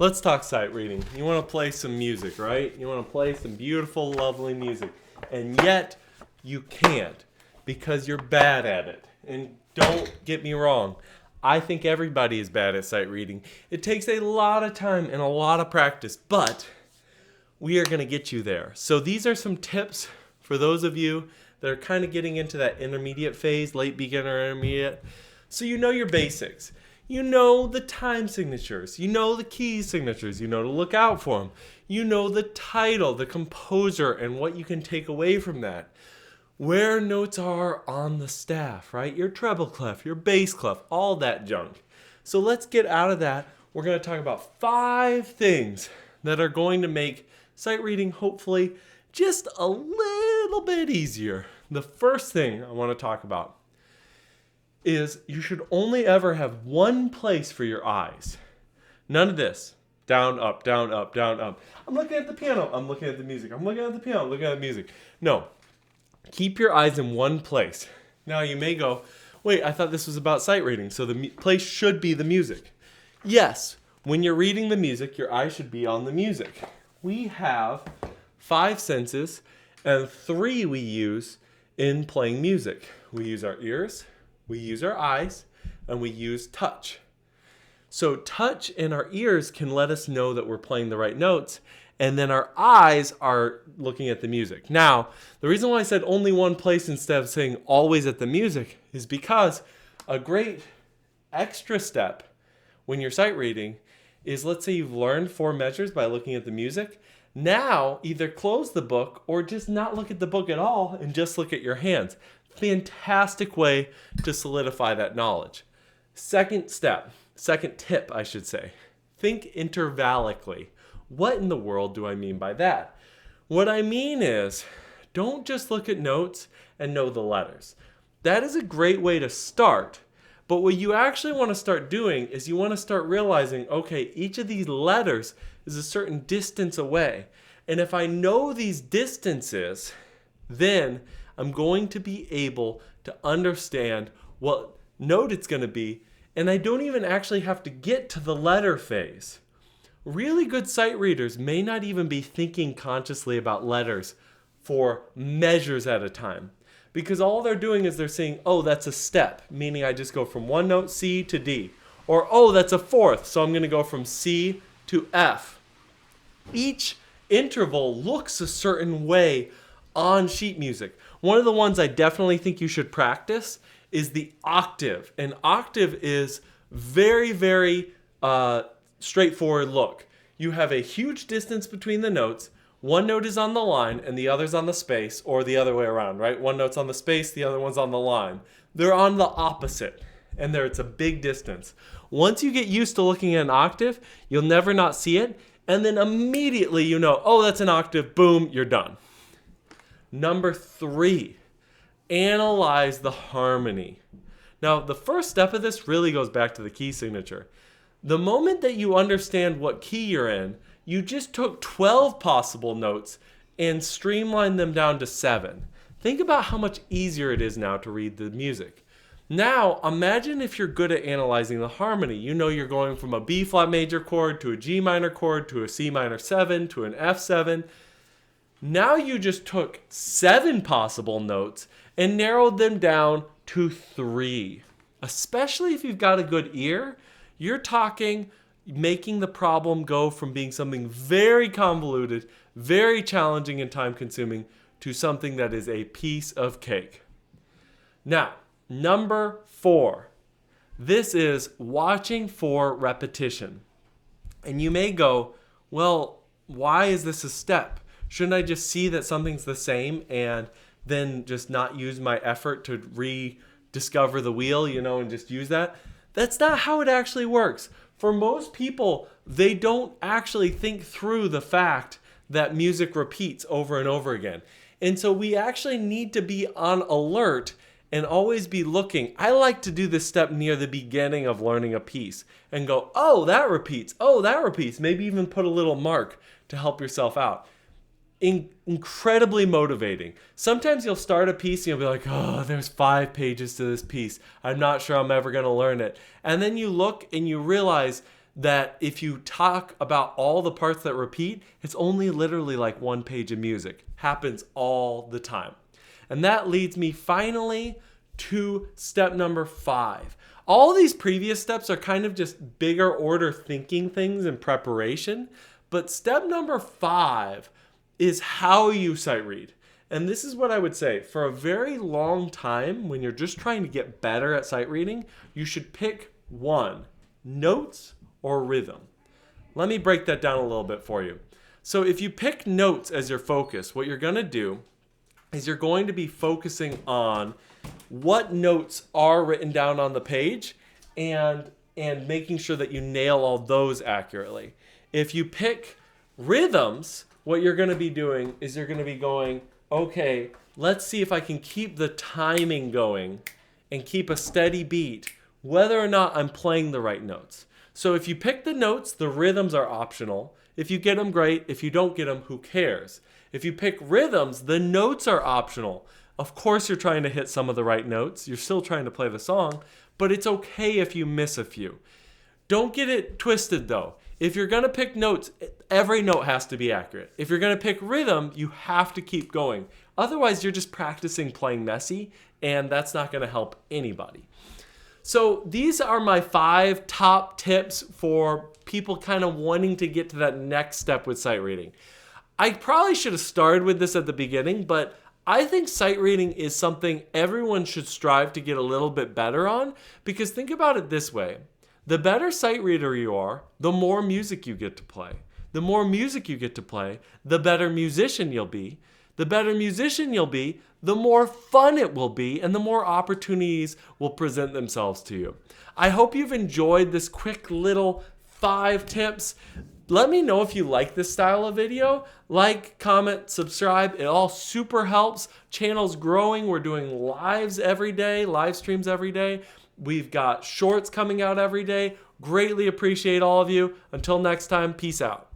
Let's talk sight reading. You want to play some music, right? You want to play some beautiful, lovely music. And yet, you can't because you're bad at it. And don't get me wrong. I think everybody is bad at sight reading. It takes a lot of time and a lot of practice, but we are going to get you there. So these are some tips for those of you that are kind of getting into that intermediate phase, late beginner, intermediate. So you know your basics. You know the time signatures. You know the key signatures. You know to look out for them. You know the title, the composer, and what you can take away from that. Where notes are on the staff, right? Your treble clef, your bass clef, all that junk. So let's get out of that. We're going to talk about 5 things that are going to make sight reading, hopefully, just a little bit easier. The first thing I want to talk about is you should only ever have one place for your eyes. None of this. Down, up, down, up, down, up. I'm looking at the piano. I'm looking at the music. I'm looking at the piano. I'm looking at the music. No. Keep your eyes in one place. Now you may go, wait, I thought this was about sight reading, so the place should be the music. Yes, when you're reading the music, your eyes should be on the music. We have 5 senses, and 3 we use in playing music. We use our ears, we use our eyes, and we use touch. So touch and our ears can let us know that we're playing the right notes, and then our eyes are looking at the music. Now, the reason why I said only one place instead of saying always at the music is because a great extra step when you're sight reading is, let's say you've learned 4 measures by looking at the music. Now, either close the book or just not look at the book at all and just look at your hands. Fantastic way to solidify that knowledge. Second tip, I should say. Think intervallically. What in the world do I mean by that? What I mean is, don't just look at notes and know the letters. That is a great way to start. But what you actually want to start doing is you want to start realizing, okay, each of these letters is a certain distance away. And if I know these distances, then I'm going to be able to understand what note it's going to be, and I don't even actually have to get to the letter phase. Really good sight readers may not even be thinking consciously about letters for measures at a time, because all they're doing is they're saying, oh, that's a step, meaning I just go from one note, C, to D. Or, oh, that's a fourth, so I'm going to go from C to F. Each interval looks a certain way on sheet music. One of the ones I definitely think you should practice is the octave. An octave is very, very straightforward look. You have a huge distance between the notes. One note is on the line and the other's on the space, or the other way around, right? One note's on the space, the other one's on the line. They're on the opposite, and it's a big distance. Once you get used to looking at an octave, you'll never not see it, and then immediately you know, oh, that's an octave, boom, you're done. Number 3, analyze the harmony. Now, the first step of this really goes back to the key signature. The moment that you understand what key you're in, you just took 12 possible notes and streamlined them down to 7. Think about how much easier it is now to read the music. Now, imagine if you're good at analyzing the harmony. You know you're going from a B flat major chord to a G minor chord to a C minor 7 to an F7. Now you just took 7 possible notes and narrowed them down to 3. Especially if you've got a good ear, you're talking making the problem go from being something very convoluted, very challenging and time-consuming to something that is a piece of cake. Now, number 4. This is watching for repetition. And you may go, well, why is this a step? Shouldn't I just see that something's the same and then just not use my effort to rediscover the wheel, and just use that? That's not how it actually works. For most people, they don't actually think through the fact that music repeats over and over again. And so we actually need to be on alert and always be looking. I like to do this step near the beginning of learning a piece and go, oh, that repeats. Oh, that repeats. Maybe even put a little mark to help yourself out. Incredibly motivating. Sometimes you'll start a piece and you'll be like, oh, there's 5 pages to this piece. I'm not sure I'm ever going to learn it. And then you look and you realize that if you talk about all the parts that repeat, it's only literally like 1 page of music. Happens all the time. And that leads me finally to step number 5. All these previous steps are kind of just bigger order thinking things in preparation, but step number 5 is how you sight read. And this is what I would say. For a very long time, when you're just trying to get better at sight reading, you should pick one, notes or rhythm. Let me break that down a little bit for you. So if you pick notes as your focus, what you're going to do is you're going to be focusing on what notes are written down on the page and making sure that you nail all those accurately. If you pick rhythms, what you're going to be doing is you're going to be going, okay, let's see if I can keep the timing going and keep a steady beat, whether or not I'm playing the right notes. So if you pick the notes, the rhythms are optional. If you get them, great. If you don't get them, who cares? If you pick rhythms, the notes are optional. Of course, you're trying to hit some of the right notes. You're still trying to play the song, but it's okay if you miss a few. Don't get it twisted though. If you're going to pick notes, every note has to be accurate. If you're going to pick rhythm, you have to keep going. Otherwise, you're just practicing playing messy, and that's not going to help anybody. So these are my 5 top tips for people kind of wanting to get to that next step with sight reading. I probably should have started with this at the beginning, but I think sight reading is something everyone should strive to get a little bit better on, because think about it this way. The better sight reader you are, the more music you get to play. The more music you get to play, the better musician you'll be. The better musician you'll be, the more fun it will be, and the more opportunities will present themselves to you. I hope you've enjoyed this quick little 5 tips. Let me know if you like this style of video. Like, comment, subscribe. It all super helps. Channel's growing. We're doing live streams every day. We've got shorts coming out every day. Greatly appreciate all of you. Until next time, peace out.